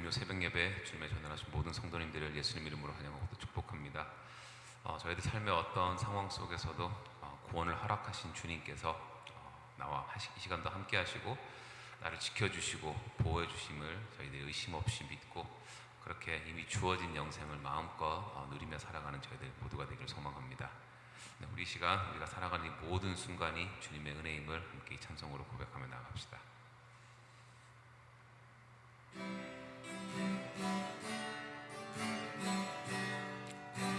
금요 새벽 예배 주님의 전환하신 모든 성도님들을 예수님 이름으로 환영하고 축복합니다. 저희들 삶의 어떤 상황 속에서도 구원을 허락하신 주님께서 나와 이 시간도 함께 하시고 나를 지켜주시고 보호해 주심을 저희들이 의심 없이 믿고 그렇게 이미 주어진 영생을 마음껏 누리며 살아가는 저희들 모두가 되기를 소망합니다. 우리 시간 우리가 살아가는 이 모든 순간이 주님의 은혜임을 함께 이 찬송으로 고백하며 나아갑시다.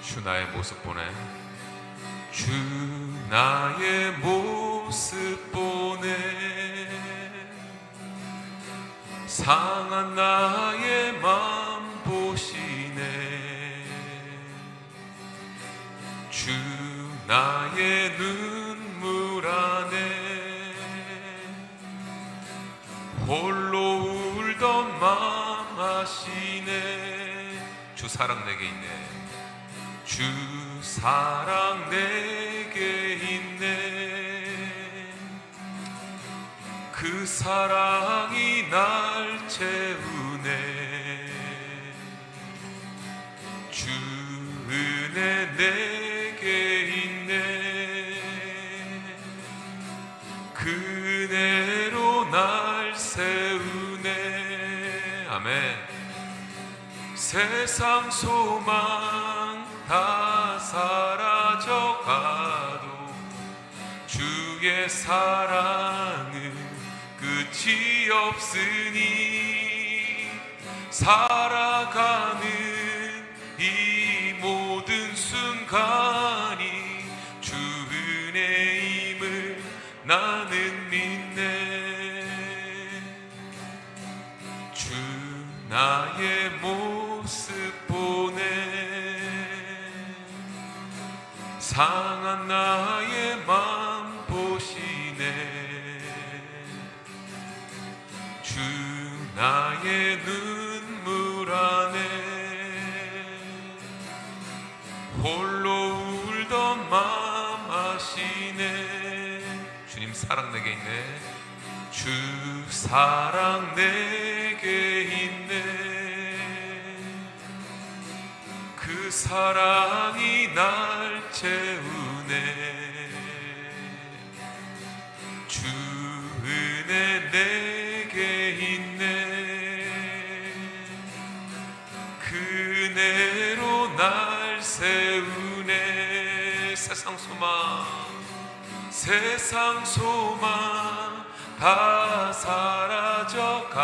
주 나의 모습 보네, 주 나의 모습 보네, 상한 나의 맘 보시네. 주 나의 눈물 안에 홀로 울던 맘 아시네. 주 사랑 내게 있네, 주 사랑 내게 있네. 그 사랑이 날 채우네. 주 은혜 내게 있네. 그 은혜로 날 세우네. 아멘. 세상 소망 다 사라져가도 주의 사랑은 끝이 없으니 살아가는 이 모든 순간이 주 은혜임을 나는 믿네. 주 나의 모습 보네, 상한 나의 맘 보시네. 주 나의 눈물 안에 홀로 울던 맘 아시네. 주님 사랑 내게 있네. 주 사랑 내게 있네. 그 사랑이 날 채우네. 주 은혜 내게 있네. 그 은혜로 날 세우네. 세상 소망 다 사라져가도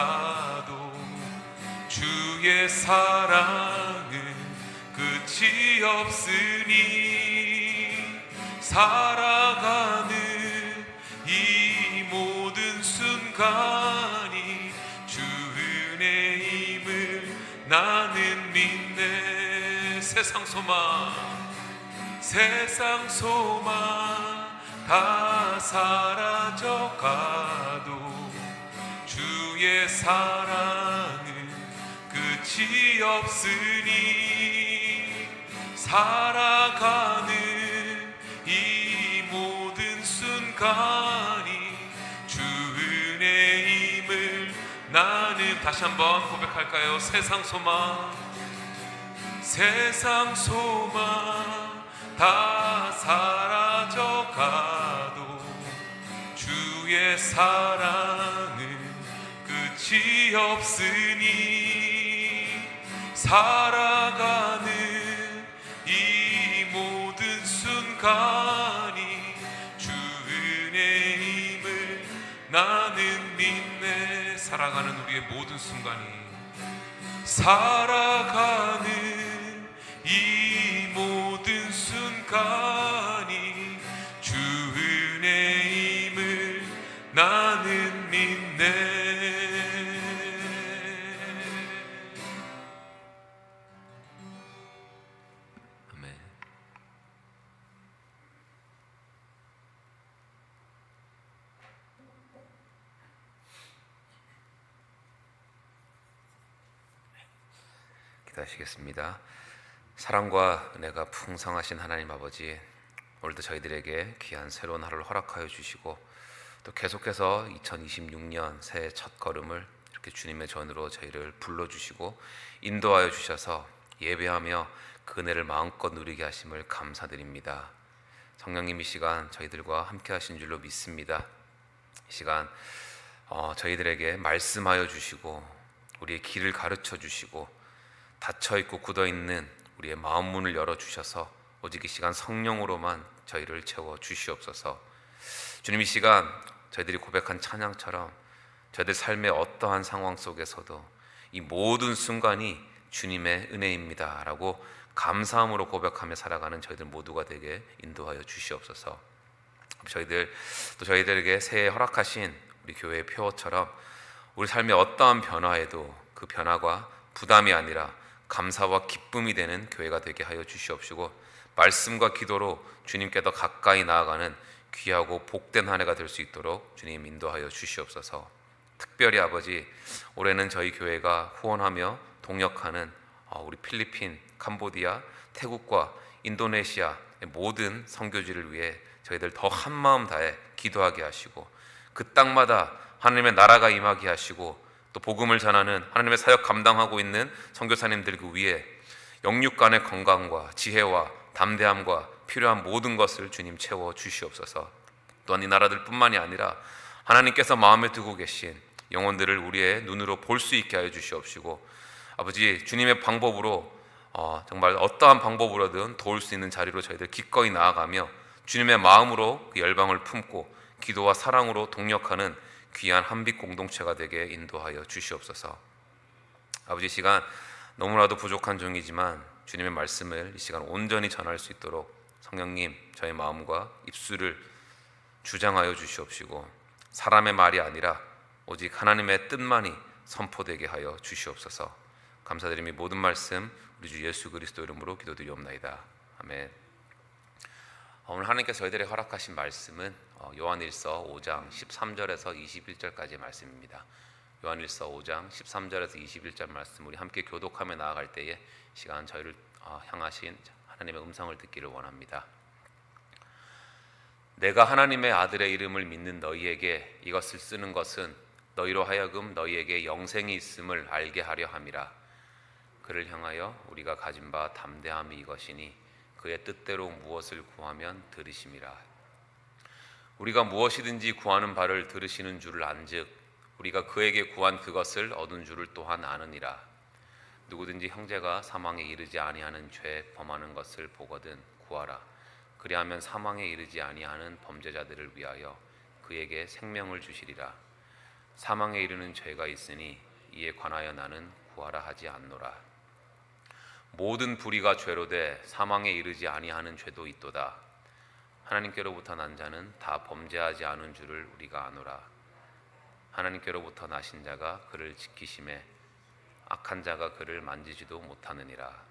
주의 사랑은 끝이 없으니 살아가는 이 모든 순간이 주 은혜임을 나는 믿네. 세상 소망 다 사라져가도 주의 사랑은 끝이 없으니 살아가는 이 모든 순간이 주 은혜임을 나는 다시 한번 고백할까요? 세상 소망 다 사라져가도 주의 사랑은 끝이 없으니 살아가는 이 모든 순간이 주 은혜임을 나는 믿네. 살아가는 우리의 모든 순간이, 살아가는 이 모든 순간이 주 은혜임을 나는 믿네. 아멘. 기도하시겠습니다. 사랑과 은혜가 풍성하신 하나님 아버지, 오늘도 저희들에게 귀한 새로운 하루를 허락하여 주시고 또 계속해서 2026년 새해 첫 걸음을 이렇게 주님의 전으로 저희를 불러주시고 인도하여 주셔서 예배하며 그 은혜를 마음껏 누리게 하심을 감사드립니다. 성령님, 이 시간 저희들과 함께 하신 줄로 믿습니다. 이 시간 저희들에게 말씀하여 주시고 우리의 길을 가르쳐 주시고 닫혀있고 굳어있는 우리의 마음 문을 열어주셔서 오직 이 시간 성령으로만 저희를 채워 주시옵소서. 주님, 이 시간 저희들이 고백한 찬양처럼 저희들 삶의 어떠한 상황 속에서도 이 모든 순간이 주님의 은혜입니다 라고 감사함으로 고백하며 살아가는 저희들 모두가 되게 인도하여 주시옵소서. 저희들에게 새해 허락하신 우리 교회의 표어처럼 우리 삶의 어떠한 변화에도 그 변화가 부담이 아니라 감사와 기쁨이 되는 교회가 되게 하여 주시옵시고, 말씀과 기도로 주님께 더 가까이 나아가는 귀하고 복된 한 해가 될 수 있도록 주님 인도하여 주시옵소서. 특별히 아버지, 올해는 저희 교회가 후원하며 동역하는 우리 필리핀, 캄보디아, 태국과 인도네시아의 모든 선교지를 위해 저희들 더 한마음 다해 기도하게 하시고 그 땅마다 하나님의 나라가 임하게 하시고 또 복음을 전하는 하나님의 사역 감당하고 있는 선교사님들 그 위에 영육 간의 건강과 지혜와 담대함과 필요한 모든 것을 주님 채워 주시옵소서. 또한 이 나라들 뿐만이 아니라 하나님께서 마음에 두고 계신 영혼들을 우리의 눈으로 볼 수 있게 하여 주시옵시고, 아버지 주님의 방법으로 정말 어떠한 방법으로든 도울 수 있는 자리로 저희들 기꺼이 나아가며 주님의 마음으로 그 열방을 품고 기도와 사랑으로 동력하는 귀한 한빛 공동체가 되게 인도하여 주시옵소서. 아버지, 이 시간 너무나도 부족한 종이지만 주님의 말씀을 이 시간 온전히 전할 수 있도록 성령님 저의 마음과 입술을 주장하여 주시옵시고 사람의 말이 아니라 오직 하나님의 뜻만이 선포되게 하여 주시옵소서. 감사드리며 모든 말씀 우리 주 예수 그리스도 이름으로 기도드리옵나이다. 아멘. 오늘 하나님께서 저희들에게 허락하신 말씀은 요한일서 5장 13절에서 21절까지의 말씀입니다. 요한일서 5장 13절에서 21절 말씀 우리 함께 교독하며 나아갈 때에 시간 저희를 향하신 하나님의 음성을 듣기를 원합니다. 내가 하나님의 아들의 이름을 믿는 너희에게 이것을 쓰는 것은 너희로 하여금 너희에게 영생이 있음을 알게 하려 함이라. 그를 향하여 우리가 가진 바 담대함이 이것이니 그의 뜻대로 무엇을 구하면 들으심이라. 우리가 무엇이든지 구하는 바를 들으시는 줄을 안즉 우리가 그에게 구한 그것을 얻은 줄을 또한 아느니라. 누구든지 형제가 사망에 이르지 아니하는 죄 범하는 것을 보거든 구하라. 그리하면 사망에 이르지 아니하는 범죄자들을 위하여 그에게 생명을 주시리라. 사망에 이르는 죄가 있으니 이에 관하여 나는 구하라 하지 않노라. 모든 불의가 죄로 돼 사망에 이르지 아니하는 죄도 있도다. 하나님께로부터 난 자는 다 범죄하지 않은 줄을 우리가 아노라. 하나님께로부터 나신 자가 그를 지키심에 악한 자가 그를 만지지도 못하느니라.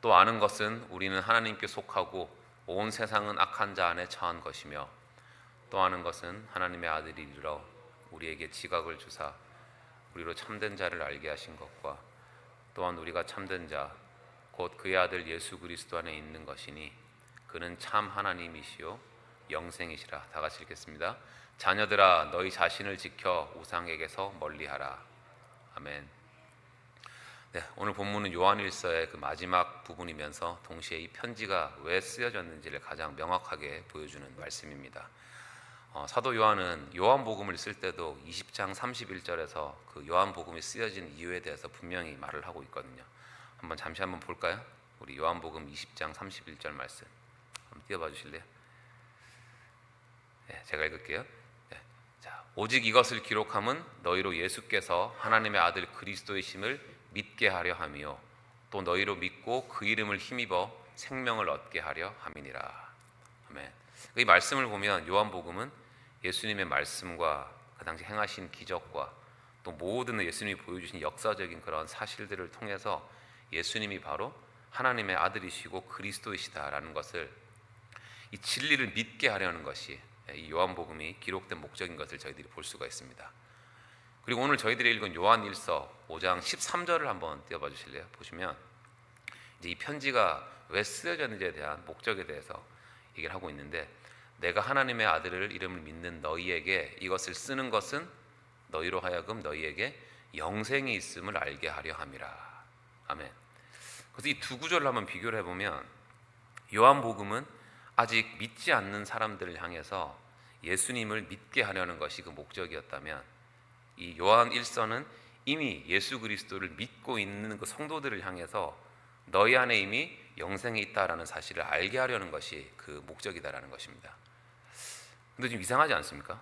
또 아는 것은 우리는 하나님께 속하고 온 세상은 악한 자 안에 처한 것이며, 또 아는 것은 하나님의 아들이 이르러 우리에게 지각을 주사 우리로 참된 자를 알게 하신 것과 또한 우리가 참된 자 곧 그의 아들 예수 그리스도 안에 있는 것이니 그는 참 하나님이시요 영생이시라. 다 같이 읽겠습니다. 자녀들아 너희 자신을 지켜 우상에게서 멀리하라. 아멘. 네, 오늘 본문은 요한일서의 그 마지막 부분이면서 동시에 이 편지가 왜 쓰여졌는지를 가장 명확하게 보여주는 말씀입니다. 사도 요한은 요한복음을 쓸 때도 20장 31절에서 그 요한복음이 쓰여진 이유에 대해서 분명히 말을 하고 있거든요. 잠시 한번 볼까요? 우리 요한복음 20장 31절 말씀 한번 띄워봐 주실래요? 네, 제가 읽을게요. 네. 자, 오직 이것을 기록함은 너희로 예수께서 하나님의 아들 그리스도이심을 믿게 하려 함이요 또 너희로 믿고 그 이름을 힘입어 생명을 얻게 하려 함이니라. 아멘. 이 말씀을 보면 요한복음은 예수님의 말씀과 그 당시 행하신 기적과 또 모든 예수님이 보여주신 역사적인 그런 사실들을 통해서 예수님이 바로 하나님의 아들이시고 그리스도이시다라는 것을, 이 진리를 믿게 하려는 것이 이 요한복음이 기록된 목적인 것을 저희들이 볼 수가 있습니다. 그리고 오늘 저희들이 읽은 요한일서 5장 13절을 한번 띄워봐 주실래요? 보시면 이제 이 편지가 왜 쓰여졌는지에 대한 목적에 대해서 얘기를 하고 있는데, 내가 하나님의 아들을 이름을 믿는 너희에게 이것을 쓰는 것은 너희로 하여금 너희에게 영생이 있음을 알게 하려 함이라. 아멘. 그래서 이 두 구절을 한번 비교를 해보면 요한복음은 아직 믿지 않는 사람들을 향해서 예수님을 믿게 하려는 것이 그 목적이었다면, 이 요한 1서는 이미 예수 그리스도를 믿고 있는 그 성도들을 향해서 너희 안에 이미 영생이 있다라는 사실을 알게 하려는 것이 그 목적이다라는 것입니다. 근데 좀 이상하지 않습니까?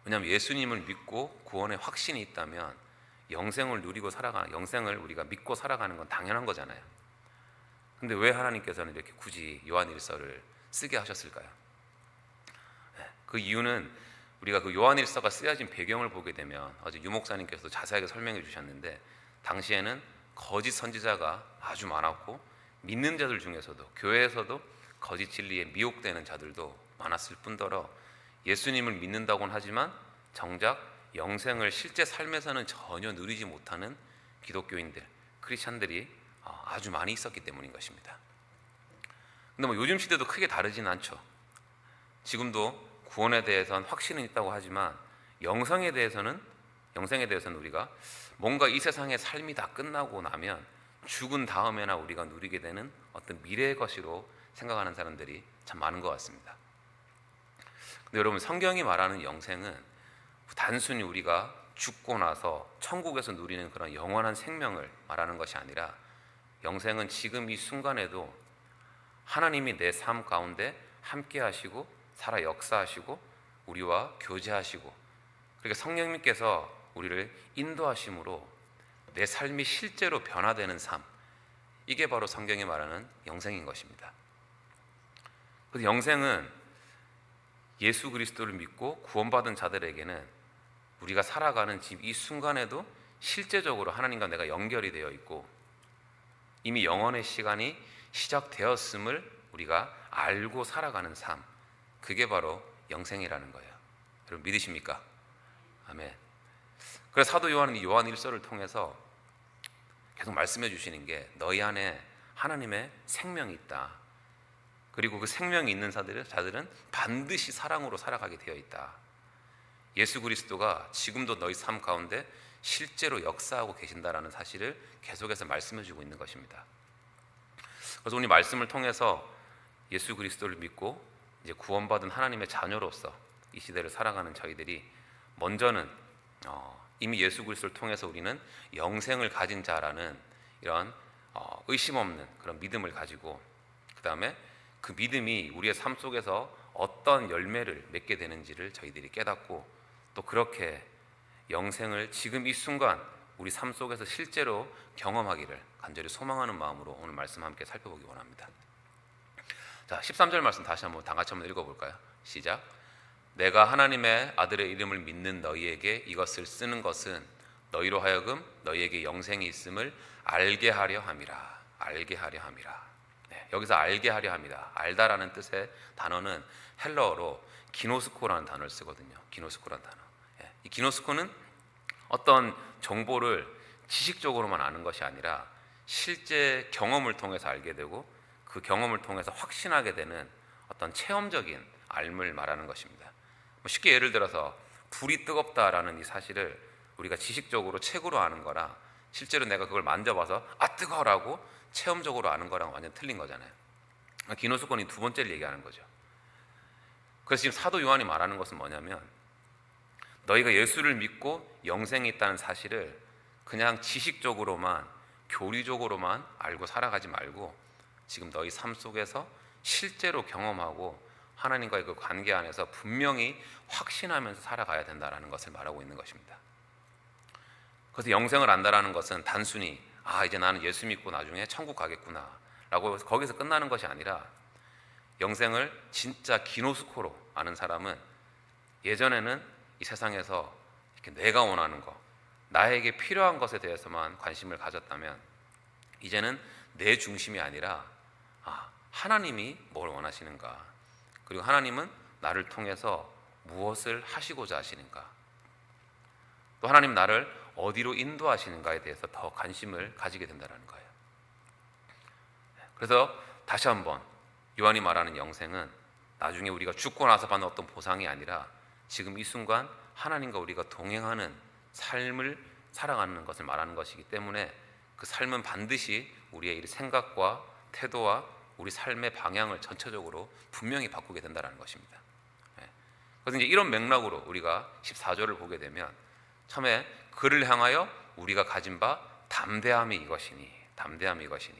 왜냐하면 예수님을 믿고 구원의 확신이 있다면 영생을 누리고 살아가는, 영생을 우리가 믿고 살아가는 건 당연한 거잖아요. 근데 왜 하나님께서는 이렇게 굳이 요한 1서를 쓰게 하셨을까요? 그 이유는 우리가 그 요한 1서가 쓰여진 배경을 보게 되면, 어제 유 목사님께서도 자세하게 설명해 주셨는데, 당시에는 거짓 선지자가 아주 많았고 믿는 자들 중에서도 교회에서도 거짓 진리에 미혹되는 자들도 많았을 뿐더러 예수님을 믿는다고는 하지만 정작 영생을 실제 삶에서는 전혀 누리지 못하는 기독교인들, 크리스찬들이 아주 많이 있었기 때문인 것입니다. 근데 뭐 요즘 시대도 크게 다르진 않죠. 지금도 구원에 대해서는 확신은 있다고 하지만 영생에 대해서는 우리가 뭔가 이 세상의 삶이 다 끝나고 나면 죽은 다음에나 우리가 누리게 되는 어떤 미래의 것으로 생각하는 사람들이 참 많은 것 같습니다. 근데 여러분, 성경이 말하는 영생은 단순히 우리가 죽고 나서 천국에서 누리는 그런 영원한 생명을 말하는 것이 아니라, 영생은 지금 이 순간에도 하나님이 내 삶 가운데 함께 하시고 살아 역사하시고 우리와 교제하시고, 그러니까 성령님께서 우리를 인도하심으로 내 삶이 실제로 변화되는 삶, 이게 바로 성경이 말하는 영생인 것입니다. 그래서 영생은 예수 그리스도를 믿고 구원받은 자들에게는 우리가 살아가는 지금 이 순간에도 실제적으로 하나님과 내가 연결이 되어 있고 이미 영원의 시간이 시작되었음을 우리가 알고 살아가는 삶, 그게 바로 영생이라는 거예요. 여러분 믿으십니까? 아멘. 그래서 사도 요한은 이 요한 1서를 통해서 계속 말씀해 주시는 게, 너희 안에 하나님의 생명이 있다. 그리고 그 생명이 있는 자들은 반드시 사랑으로 살아가게 되어 있다. 예수 그리스도가 지금도 너희 삶 가운데 실제로 역사하고 계신다라는 사실을 계속해서 말씀해 주고 있는 것입니다. 그래서 오늘 말씀을 통해서 예수 그리스도를 믿고 이제 구원받은 하나님의 자녀로서 이 시대를 살아가는 저희들이 먼저는 이미 예수 그리스도를 통해서 우리는 영생을 가진 자라는 이런 의심 없는 그런 믿음을 가지고, 그 다음에 그 믿음이 우리의 삶 속에서 어떤 열매를 맺게 되는지를 저희들이 깨닫고, 또 그렇게 영생을 지금 이 순간 우리 삶 속에서 실제로 경험하기를 간절히 소망하는 마음으로 오늘 말씀 함께 살펴보기 원합니다. 자, 13절 말씀 다시 한번 다 같이 한번 읽어볼까요? 시작. 내가 하나님의 아들의 이름을 믿는 너희에게 이것을 쓰는 것은 너희로 하여금 너희에게 영생이 있음을 알게 하려 함이라. 알게 하려 함이라. 네, 여기서 알게 하려 함이라, 알다라는 뜻의 단어는 헬러어로 기노스코라는 단어를 쓰거든요. 기노스코라는 단어. 네, 이 기노스코는 어떤 정보를 지식적으로만 아는 것이 아니라 실제 경험을 통해서 알게 되고 그 경험을 통해서 확신하게 되는 어떤 체험적인 알을 말하는 것입니다. 쉽게 예를 들어서 불이 뜨겁다라는 이 사실을 우리가 지식적으로 책으로 아는 거랑 실제로 내가 그걸 만져봐서 아 뜨거워라고 체험적으로 아는 거랑 완전 틀린 거잖아요. 기노스콘이 두 번째를 얘기하는 거죠. 그래서 지금 사도 요한이 말하는 것은 뭐냐면, 너희가 예수를 믿고 영생이 있다는 사실을 그냥 지식적으로만 교리적으로만 알고 살아가지 말고 지금 너희 삶 속에서 실제로 경험하고 하나님과의 그 관계 안에서 분명히 확신하면서 살아가야 된다는 것을 말하고 있는 것입니다. 그래서 영생을 안다라는 것은 단순히 이제 나는 예수 믿고 나중에 천국 가겠구나 라고 거기서 끝나는 것이 아니라, 영생을 진짜 기노스코로 아는 사람은 예전에는 이 세상에서 이렇게 내가 원하는 것, 나에게 필요한 것에 대해서만 관심을 가졌다면 이제는 내 중심이 아니라 하나님이 뭘 원하시는가, 그리고 하나님은 나를 통해서 무엇을 하시고자 하시는가, 또 하나님 나를 어디로 인도하시는가에 대해서 더 관심을 가지게 된다는 거예요. 그래서 다시 한번 요한이 말하는 영생은 나중에 우리가 죽고 나서 받는 어떤 보상이 아니라 지금 이 순간 하나님과 우리가 동행하는 삶을 살아가는 것을 말하는 것이기 때문에 그 삶은 반드시 우리의 이 생각과 태도와 우리 삶의 방향을 전체적으로 분명히 바꾸게 된다는 것입니다. 그래서 이제 이런 맥락으로 우리가 14절을 보게 되면 처음에 그를 향하여 우리가 가진 바 담대함이 이것이니, 담대함이 이것이니.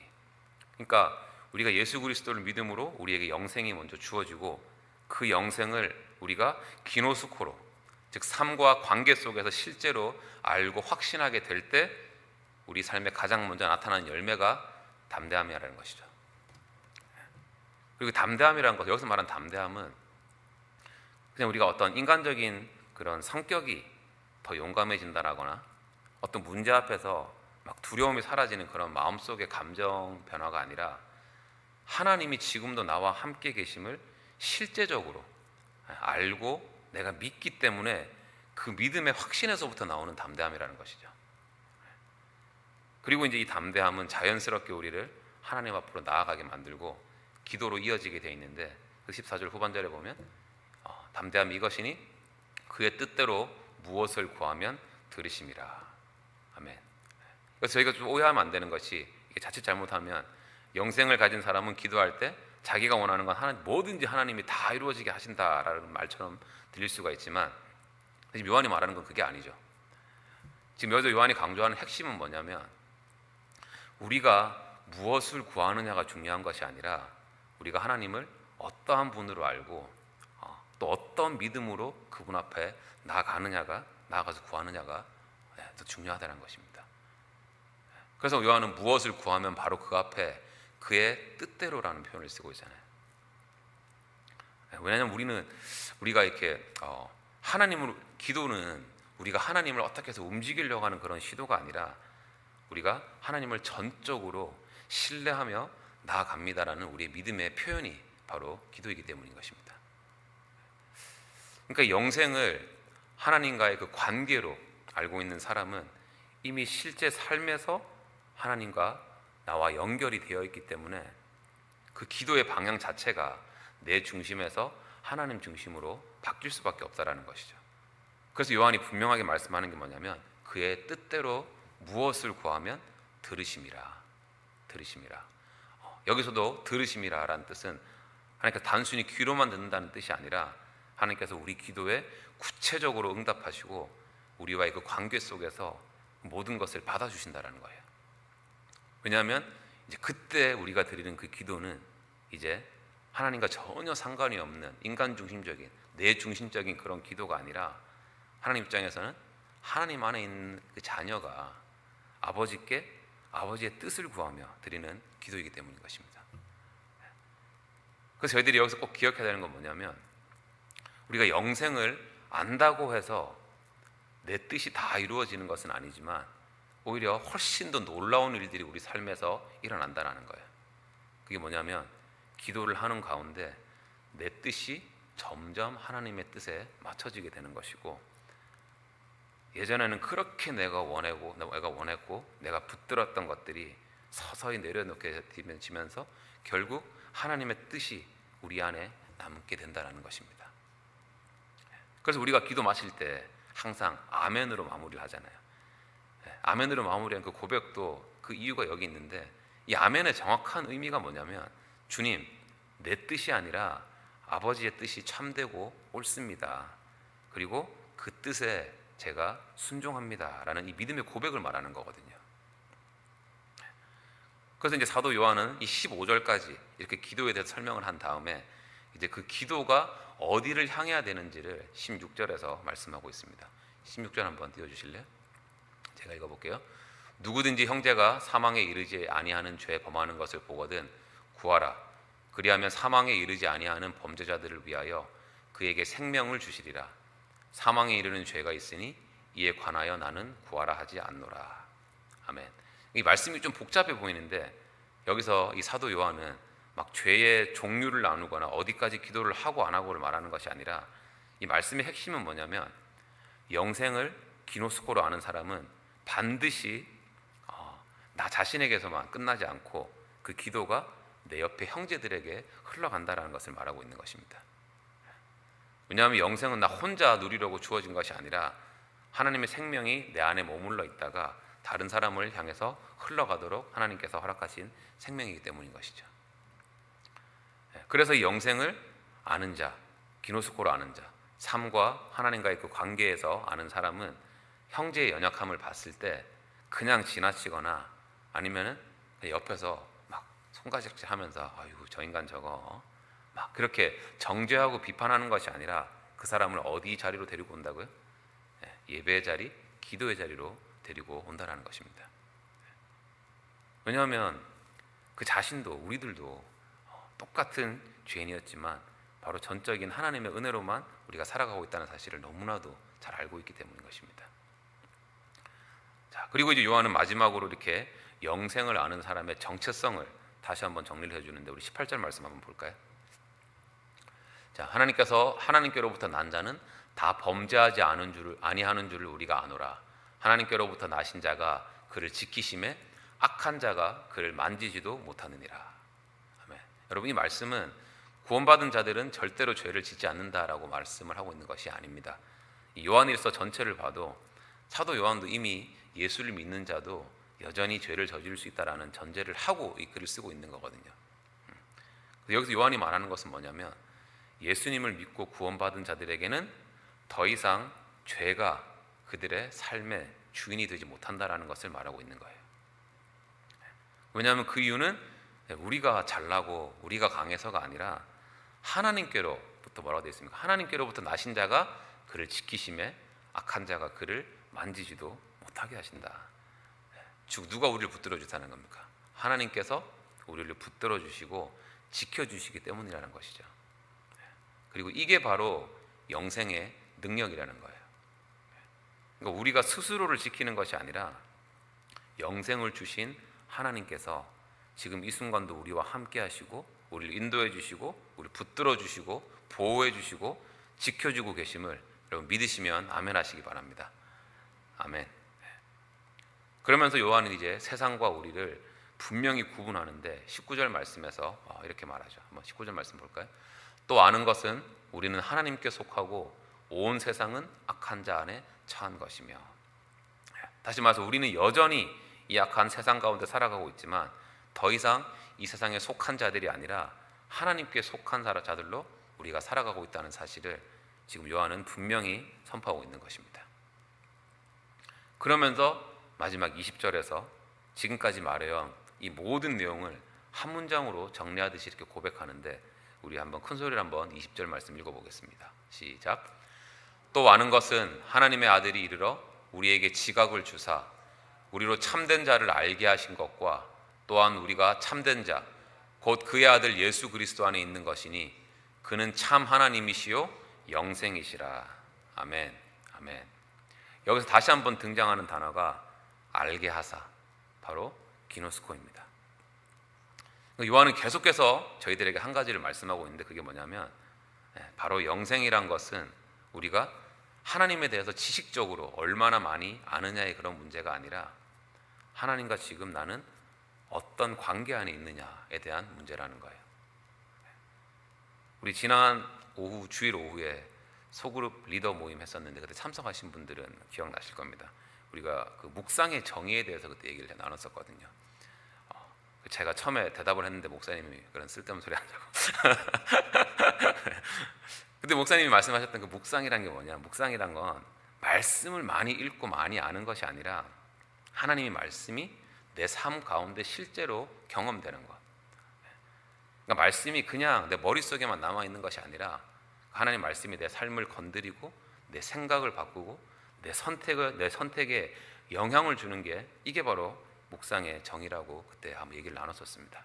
그러니까 우리가 예수 그리스도를 믿음으로 우리에게 영생이 먼저 주어지고 그 영생을 우리가 기노스코로, 즉 삶과 관계 속에서 실제로 알고 확신하게 될 때 우리 삶에 가장 먼저 나타나는 열매가 담대함이라는 것이죠. 그리고 담대함이라는 것, 여기서 말하는 담대함은 그냥 우리가 어떤 인간적인 그런 성격이 더 용감해진다라거나 어떤 문제 앞에서 막 두려움이 사라지는 그런 마음속의 감정 변화가 아니라 하나님이 지금도 나와 함께 계심을 실제적으로 알고 내가 믿기 때문에 그 믿음의 확신에서부터 나오는 담대함이라는 것이죠. 그리고 이제 이 담대함은 자연스럽게 우리를 하나님 앞으로 나아가게 만들고 기도로 이어지게 되어 있는데 그 14절 후반절에 보면 담대함이 이것이니 그의 뜻대로 무엇을 구하면 들으심이라. 아멘. 그래서 저희가 좀 오해하면 안 되는 것이 이게 자칫 잘못하면 영생을 가진 사람은 기도할 때 자기가 원하는 건 뭐든지 하나님이 다 이루어지게 하신다라는 말처럼 들릴 수가 있지만 지금 요한이 말하는 건 그게 아니죠. 지금 여기서 요한이 강조하는 핵심은 뭐냐면 우리가 무엇을 구하느냐가 중요한 것이 아니라 우리가 하나님을 어떠한 분으로 알고 또 어떤 믿음으로 그분 앞에 나아가서 구하느냐가 더 중요하다는 것입니다. 그래서 요한은 무엇을 구하면 바로 그 앞에 그의 뜻대로라는 표현을 쓰고 있잖아요. 왜냐하면 우리가 이렇게 기도는 우리가 하나님을 어떻게 해서 움직이려고 하는 그런 시도가 아니라 우리가 하나님을 전적으로 신뢰하며 나아갑니다라는 우리의 믿음의 표현이 바로 기도이기 때문인 것입니다. 그러니까 영생을 하나님과의 그 관계로 알고 있는 사람은 이미 실제 삶에서 하나님과 나와 연결이 되어 있기 때문에 그 기도의 방향 자체가 내 중심에서 하나님 중심으로 바뀔 수밖에 없다라는 것이죠. 그래서 요한이 분명하게 말씀하는 게 뭐냐면 그의 뜻대로 무엇을 구하면 들으심이라. 여기서도 들으심이라라는 뜻은 하나님께서 단순히 귀로만 듣는다는 뜻이 아니라 하나님께서 우리 기도에 구체적으로 응답하시고 우리와의 그 관계 속에서 모든 것을 받아주신다라는 거예요. 왜냐하면 이제 그때 우리가 드리는 그 기도는 이제 하나님과 전혀 상관이 없는 인간 중심적인 내 중심적인 그런 기도가 아니라 하나님 입장에서는 하나님 안에 있는 그 자녀가 아버지께 아버지의 뜻을 구하며 드리는 기도이기 때문인 것입니다. 그래서 저희들이 여기서 꼭 기억해야 되는 건 뭐냐면 우리가 영생을 안다고 해서 내 뜻이 다 이루어지는 것은 아니지만 오히려 훨씬 더 놀라운 일들이 우리 삶에서 일어난다는 거예요. 그게 뭐냐면 기도를 하는 가운데 내 뜻이 점점 하나님의 뜻에 맞춰지게 되는 것이고 예전에는 그렇게 내가 원했고 내가 붙들었던 것들이 서서히 내려놓게 되면서 결국 하나님의 뜻이 우리 안에 남게 된다는 것입니다. 그래서 우리가 기도 마칠 때 항상 아멘으로 마무리를 하잖아요. 아멘으로 마무리한 그 고백도 그 이유가 여기 있는데 이 아멘의 정확한 의미가 뭐냐면 주님, 내 뜻이 아니라 아버지의 뜻이 참되고 옳습니다. 그리고 그 뜻에 제가 순종합니다 라는 이 믿음의 고백을 말하는 거거든요. 그래서 이제 사도 요한은 이 15절까지 이렇게 기도에 대해서 설명을 한 다음에 이제 그 기도가 어디를 향해야 되는지를 16절에서 말씀하고 있습니다. 16절 한번 띄워주실래요? 제가 읽어볼게요. 누구든지 형제가 사망에 이르지 아니하는 죄 범하는 것을 보거든 구하라. 그리하면 사망에 이르지 아니하는 범죄자들을 위하여 그에게 생명을 주시리라. 사망에 이르는 죄가 있으니 이에 관하여 나는 구하라 하지 않노라. 아멘. 이 말씀이 좀 복잡해 보이는데 여기서 이 사도 요한은 막 죄의 종류를 나누거나 어디까지 기도를 하고 안 하고를 말하는 것이 아니라 이 말씀의 핵심은 뭐냐면 영생을 기노스코로 아는 사람은 반드시 나 자신에게서만 끝나지 않고 그 기도가 내 옆에 형제들에게 흘러간다는 것을 말하고 있는 것입니다. 왜냐하면 영생은 나 혼자 누리려고 주어진 것이 아니라 하나님의 생명이 내 안에 머물러 있다가 다른 사람을 향해서 흘러가도록 하나님께서 허락하신 생명이기 때문인 것이죠. 그래서 이 영생을 아는 자, 기노스코로 아는 자, 삶과 하나님과의 그 관계에서 아는 사람은 형제의 연약함을 봤을 때 그냥 지나치거나 아니면은 옆에서 막 손가락질 하면서 아이고 저 인간 저거 막 그렇게 정죄하고 비판하는 것이 아니라 그 사람을 어디 자리로 데리고 온다고요? 예배의 자리, 기도의 자리로 데리고 온다는 것입니다. 왜냐하면 그 자신도 우리들도 똑같은 죄인이었지만 바로 전적인 하나님의 은혜로만 우리가 살아가고 있다는 사실을 너무나도 잘 알고 있기 때문인 것입니다. 자, 그리고 이제 요한은 마지막으로 이렇게 영생을 아는 사람의 정체성을 다시 한번 정리를 해주는데 우리 18절 말씀 한번 볼까요? 자, 하나님께서 하나님께로부터 난 자는 다 범죄하지 아니하는 줄을 우리가 아노라. 하나님께로부터 나신 자가 그를 지키심에 악한 자가 그를 만지지도 못하느니라. 아멘. 여러분, 이 말씀은 구원받은 자들은 절대로 죄를 짓지 않는다라고 말씀을 하고 있는 것이 아닙니다. 이 요한일서 전체를 봐도 사도 요한도 이미 예수를 믿는 자도 여전히 죄를 저지를 수 있다라는 전제를 하고 이 글을 쓰고 있는 거거든요. 여기서 요한이 말하는 것은 뭐냐면 예수님을 믿고 구원받은 자들에게는 더 이상 죄가 그들의 삶의 주인이 되지 못한다라는 것을 말하고 있는 거예요. 왜냐하면 그 이유는 우리가 잘나고 우리가 강해서가 아니라 하나님께로부터 뭐라고 되어 있습니까? 하나님께로부터 나신 자가 그를 지키심에 악한 자가 그를 만지지도 못하게 하신다. 즉 누가 우리를 붙들어 주다는 겁니까? 하나님께서 우리를 붙들어 주시고 지켜 주시기 때문이라는 것이죠. 그리고 이게 바로 영생의 능력이라는 거예요. 그러니까 우리가 스스로를 지키는 것이 아니라 영생을 주신 하나님께서 지금 이 순간도 우리와 함께 하시고 우리를 인도해 주시고 우리를 붙들어 주시고 보호해 주시고 지켜주고 계심을 여러분 믿으시면 아멘 하시기 바랍니다. 아멘. 그러면서 요한은 이제 세상과 우리를 분명히 구분하는데 19절 말씀에서 이렇게 말하죠. 한번 19절 말씀 볼까요? 또 아는 것은 우리는 하나님께 속하고 온 세상은 악한 자 안에 처한 것이며. 다시 말해서 우리는 여전히 이 악한 세상 가운데 살아가고 있지만 더 이상 이 세상에 속한 자들이 아니라 하나님께 속한 자들로 우리가 살아가고 있다는 사실을 지금 요한은 분명히 선포하고 있는 것입니다. 그러면서 마지막 20절에서 지금까지 말해온 이 모든 내용을 한 문장으로 정리하듯이 이렇게 고백하는데 우리 한번 큰 소리로 한번 20절 말씀 읽어보겠습니다. 시작. 또 아는 것은 하나님의 아들이 이르러 우리에게 지각을 주사 우리로 참된 자를 알게 하신 것과 또한 우리가 참된 자 곧 그의 아들 예수 그리스도 안에 있는 것이니 그는 참 하나님이시요 영생이시라. 아멘. 아멘. 여기서 다시 한번 등장하는 단어가 알게 하사, 바로 기노스코입니다. 요한은 계속해서 저희들에게 한 가지를 말씀하고 있는데 그게 뭐냐면 바로 영생이란 것은 우리가 하나님에 대해서 지식적으로 얼마나 많이 아느냐의 그런 문제가 아니라 하나님과 지금 나는 어떤 관계 안에 있느냐에 대한 문제라는 거예요. 우리 지난 오후 주일 오후에 소그룹 리더 모임 했었는데 그때 참석하신 분들은 기억나실 겁니다. 우리가 그 묵상의 정의에 대해서 그때 얘기를 나눴었거든요. 제가 처음에 대답을 했는데 목사님이 그런 쓸데없는 소리 한다고. 근데 목사님이 말씀하셨던 그 묵상이란 게 뭐냐? 묵상이란 건 말씀을 많이 읽고 많이 아는 것이 아니라 하나님의 말씀이 내 삶 가운데 실제로 경험되는 것. 그러니까 말씀이 그냥 내 머릿속에만 남아있는 것이 아니라 하나님 말씀이 내 삶을 건드리고 내 생각을 바꾸고 내 선택에 영향을 주는 게 이게 바로 묵상의 정의라고 그때 한번 얘기를 나눴었습니다.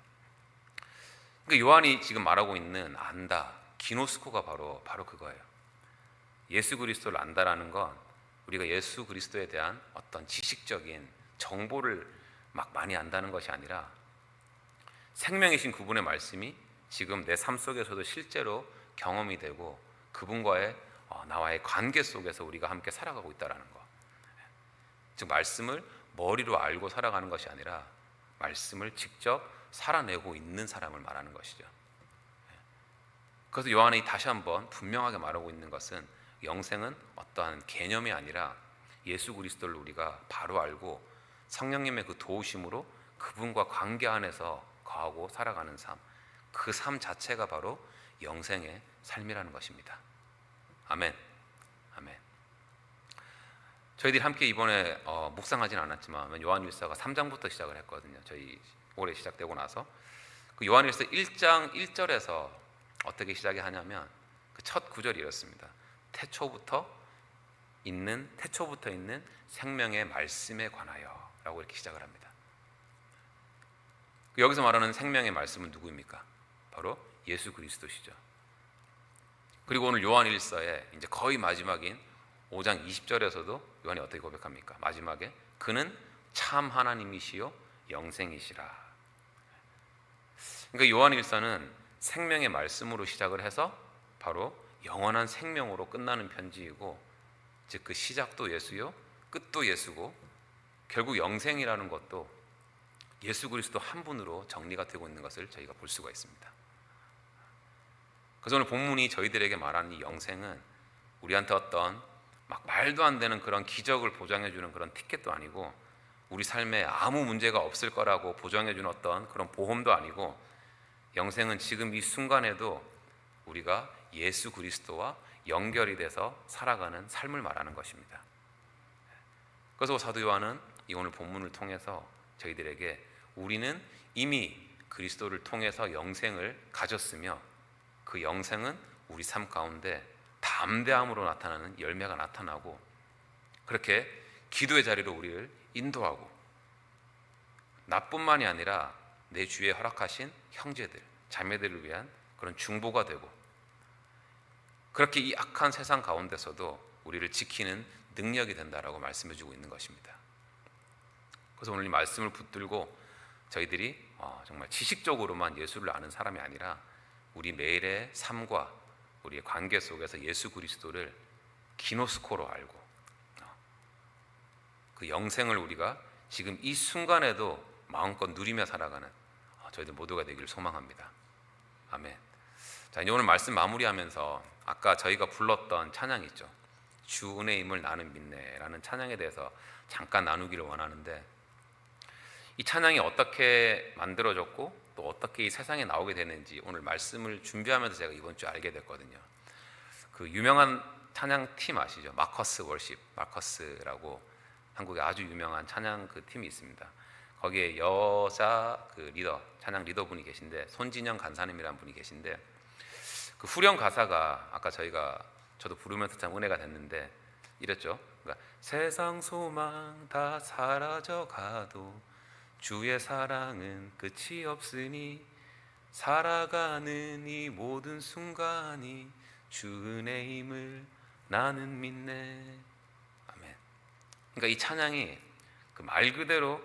그러니까 요한이 지금 말하고 있는 안다, 기노스코가 바로 그거예요. 예수 그리스도를 안다라는 건 우리가 예수 그리스도에 대한 어떤 지식적인 정보를 막 많이 안다는 것이 아니라 생명이신 그분의 말씀이 지금 내 삶 속에서도 실제로 경험이 되고 그분과의 나와의 관계 속에서 우리가 함께 살아가고 있다는 것. 즉 말씀을 머리로 알고 살아가는 것이 아니라 말씀을 직접 살아내고 있는 사람을 말하는 것이죠. 그래서 요한이 다시 한번 분명하게 말하고 있는 것은 영생은 어떠한 개념이 아니라 예수 그리스도를 우리가 바로 알고 성령님의 그 도우심으로 그분과 관계 안에서 거하고 살아가는 삶, 그 삶 자체가 바로 영생의 삶이라는 것입니다. 아멘. 아멘. 저희들이 함께 이번에 묵상하지는 않았지만 요한일서가 3장부터 시작을 했거든요. 저희 올해 시작되고 나서 그 요한일서 1장 1절에서 어떻게 시작이 하냐면 그 첫 구절이 이렇습니다. 태초부터 있는 생명의 말씀에 관하여 라고 이렇게 시작을 합니다. 여기서 말하는 생명의 말씀은 누구입니까? 바로 예수 그리스도시죠. 그리고 오늘 요한일서의 이제 거의 마지막인 5장 20절에서도 요한이 어떻게 고백합니까? 마지막에 그는 참 하나님이시요 영생이시라. 그러니까 요한일서는 생명의 말씀으로 시작을 해서 바로 영원한 생명으로 끝나는 편지이고, 즉 그 시작도 예수요 끝도 예수고 결국 영생이라는 것도 예수 그리스도 한 분으로 정리가 되고 있는 것을 저희가 볼 수가 있습니다. 그래서 오늘 본문이 저희들에게 말하는 이 영생은 우리한테 어떤 막 말도 안 되는 그런 기적을 보장해주는 그런 티켓도 아니고, 우리 삶에 아무 문제가 없을 거라고 보장해주는 어떤 그런 보험도 아니고, 영생은 지금 이 순간에도 우리가 예수 그리스도와 연결이 돼서 살아가는 삶을 말하는 것입니다. 그래서 사도 요한은 이 오늘 본문을 통해서 저희들에게 우리는 이미 그리스도를 통해서 영생을 가졌으며 그 영생은 우리 삶 가운데 담대함으로 나타나는 열매가 나타나고, 그렇게 기도의 자리로 우리를 인도하고, 나뿐만이 아니라 내 주위에 허락하신 형제들, 자매들을 위한 그런 중보가 되고, 그렇게 이 악한 세상 가운데서도 우리를 지키는 능력이 된다라고 말씀해 주고 있는 것입니다. 그래서 오늘 이 말씀을 붙들고 저희들이 정말 지식적으로만 예수를 아는 사람이 아니라 우리 매일의 삶과 우리의 관계 속에서 예수 그리스도를 기노스코로 알고 그 영생을 우리가 지금 이 순간에도 마음껏 누리며 살아가는 저희들 모두가 되기를 소망합니다. 아멘. 자, 이제 오늘 말씀 마무리하면서 아까 저희가 불렀던 찬양 있죠. 주 은혜임을 나는 믿네라는 찬양에 대해서 잠깐 나누기를 원하는데, 이 찬양이 어떻게 만들어졌고 또 어떻게 이 세상에 나오게 되는지 오늘 말씀을 준비하면서 제가 이번 주에 알게 됐거든요. 그 유명한 찬양 팀 아시죠? 마커스 월십, 마커스라고 한국에 아주 유명한 찬양 그 팀이 있습니다. 거기에 여자 그 리더, 찬양 리더분이 계신데, 손진영 간사님이라는 분이 계신데, 그 후렴 가사가 아까 저도 부르면서 참 은혜가 됐는데 이랬죠. 그러니까 세상 소망 다 사라져 가도 주의 사랑은 끝이 없으니 살아가는 이 모든 순간이 주 은혜임을 나는 믿네. 아멘. 그러니까 이 찬양이 그 말 그대로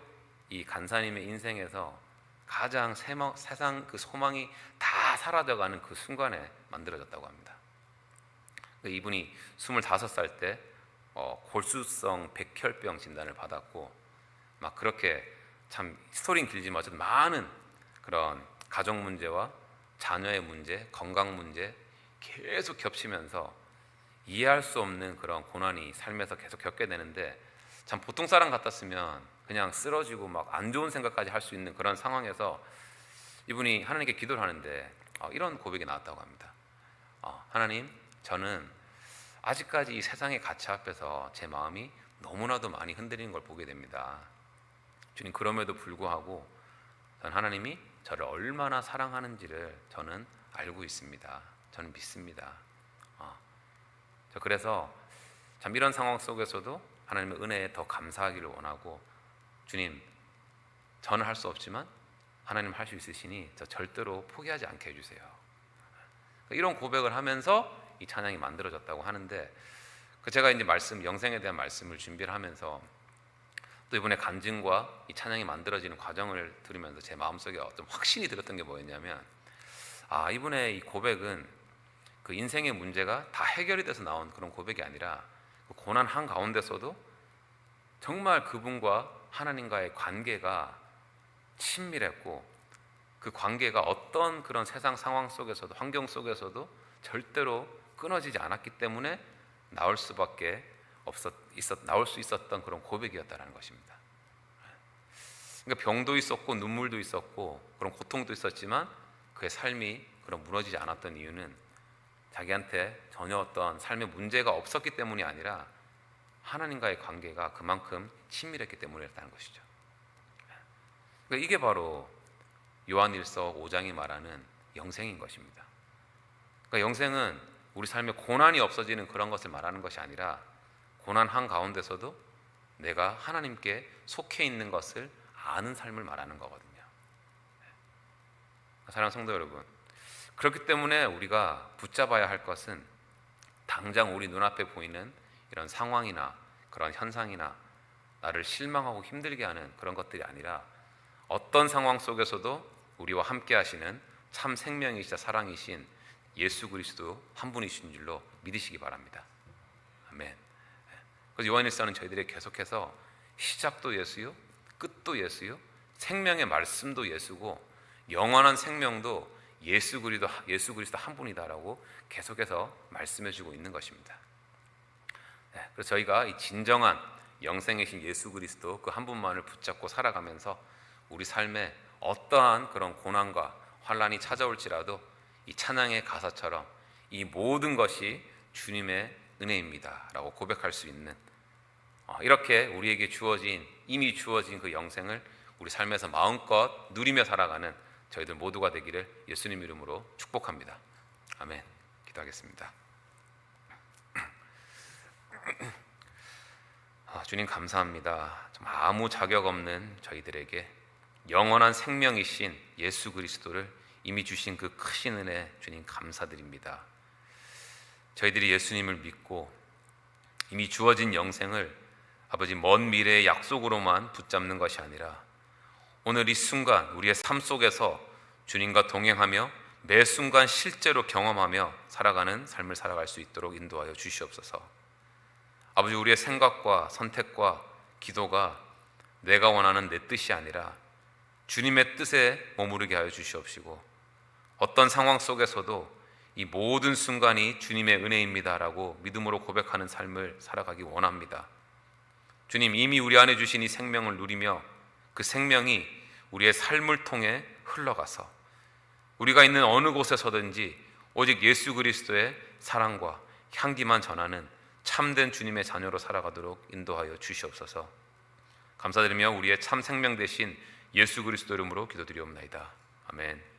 이 간사님의 인생에서 가장 세상 그 소망이 다 사라져가는 그 순간에 만들어졌다고 합니다. 이분이 25살 때 골수성 백혈병 진단을 받았고, 막 그렇게 참 스토리는 길지만 어쨌든 많은 그런 가정 문제와 자녀의 문제, 건강 문제 계속 겹치면서 이해할 수 없는 그런 고난이 삶에서 계속 겪게 되는데, 참 보통 사람 같았으면 그냥 쓰러지고 막 안 좋은 생각까지 할 수 있는 그런 상황에서 이분이 하나님께 기도를 하는데 이런 고백이 나왔다고 합니다. 하나님, 저는 아직까지 이 세상의 가치 앞에서 제 마음이 너무나도 많이 흔들리는 걸 보게 됩니다. 주님, 그럼에도 불구하고 저는 하나님이 저를 얼마나 사랑하는지를 저는 알고 있습니다. 저는 믿습니다. 그래서 참 이런 상황 속에서도 하나님의 은혜에 더 감사하기를 원하고, 주님, 저는 할 수 없지만 하나님 할 수 있으시니 저 절대로 포기하지 않게 해주세요. 이런 고백을 하면서 이 찬양이 만들어졌다고 하는데, 제가 이제 영생에 대한 말씀을 준비를 하면서 또 이번에 간증과 이 찬양이 만들어지는 과정을 들으면서 제 마음속에 어떤 확신이 들었던 게 뭐였냐면, 이분의 이 고백은 그 인생의 문제가 다 해결이 돼서 나온 그런 고백이 아니라 그 고난 한가운데서도 정말 그분과 하나님과의 관계가 친밀했고, 그 관계가 어떤 그런 세상 상황 속에서도, 환경 속에서도 절대로 끊어지지 않았기 때문에 나올 수 있었던 그런 고백이었다는 것입니다. 그러니까 병도 있었고 눈물도 있었고 그런 고통도 있었지만 그의 삶이 그런 무너지지 않았던 이유는 자기한테 전혀 어떤 삶의 문제가 없었기 때문이 아니라 하나님과의 관계가 그만큼 친밀했기 때문이었다는 것이죠. 그러니까 이게 바로 요한일서 5장이 말하는 영생인 것입니다. 그러니까 영생은 우리 삶에 고난이 없어지는 그런 것을 말하는 것이 아니라 고난 한가운데서도 내가 하나님께 속해 있는 것을 아는 삶을 말하는 거거든요. 사랑하는 성도 여러분, 그렇기 때문에 우리가 붙잡아야 할 것은 당장 우리 눈앞에 보이는 이런 상황이나 그런 현상이나 나를 실망하고 힘들게 하는 그런 것들이 아니라 어떤 상황 속에서도 우리와 함께 하시는 참 생명이시자 사랑이신 예수 그리스도 한 분이신 줄로 믿으시기 바랍니다. 아멘. 그래서 요한일서는 저희들이 계속해서 시작도 예수요, 끝도 예수요, 생명의 말씀도 예수고 영원한 생명도 예수 그리스도 한 분이다라고 계속해서 말씀해주고 있는 것입니다. 그래서 저희가 이 진정한 영생이신 예수 그리스도 그 한 분만을 붙잡고 살아가면서 우리 삶에 어떠한 그런 고난과 환난이 찾아올지라도 이 찬양의 가사처럼 이 모든 것이 주님의 은혜입니다라고 고백할 수 있는 이렇게 우리에게 이미 주어진 그 영생을 우리 삶에서 마음껏 누리며 살아가는 저희들 모두가 되기를 예수님 이름으로 축복합니다. 아멘. 기도하겠습니다. 주님 감사합니다. 좀 아무 자격 없는 저희들에게 영원한 생명이신 예수 그리스도를 이미 주신 그 크신 은혜 주님 감사드립니다. 저희들이 예수님을 믿고 이미 주어진 영생을 아버지 먼 미래의 약속으로만 붙잡는 것이 아니라 오늘 이 순간 우리의 삶 속에서 주님과 동행하며 매 순간 실제로 경험하며 살아가는 삶을 살아갈 수 있도록 인도하여 주시옵소서. 아버지, 우리의 생각과 선택과 기도가 내가 원하는 내 뜻이 아니라 주님의 뜻에 머무르게 하여 주시옵시고 어떤 상황 속에서도 이 모든 순간이 주님의 은혜입니다라고 믿음으로 고백하는 삶을 살아가기 원합니다. 주님, 이미 우리 안에 주신 이 생명을 누리며 그 생명이 우리의 삶을 통해 흘러가서 우리가 있는 어느 곳에서든지 오직 예수 그리스도의 사랑과 향기만 전하는 참된 주님의 자녀로 살아가도록 인도하여 주시옵소서. 감사드리며 우리의 참 생명 되신 예수 그리스도 이름으로 기도드리옵나이다. 아멘.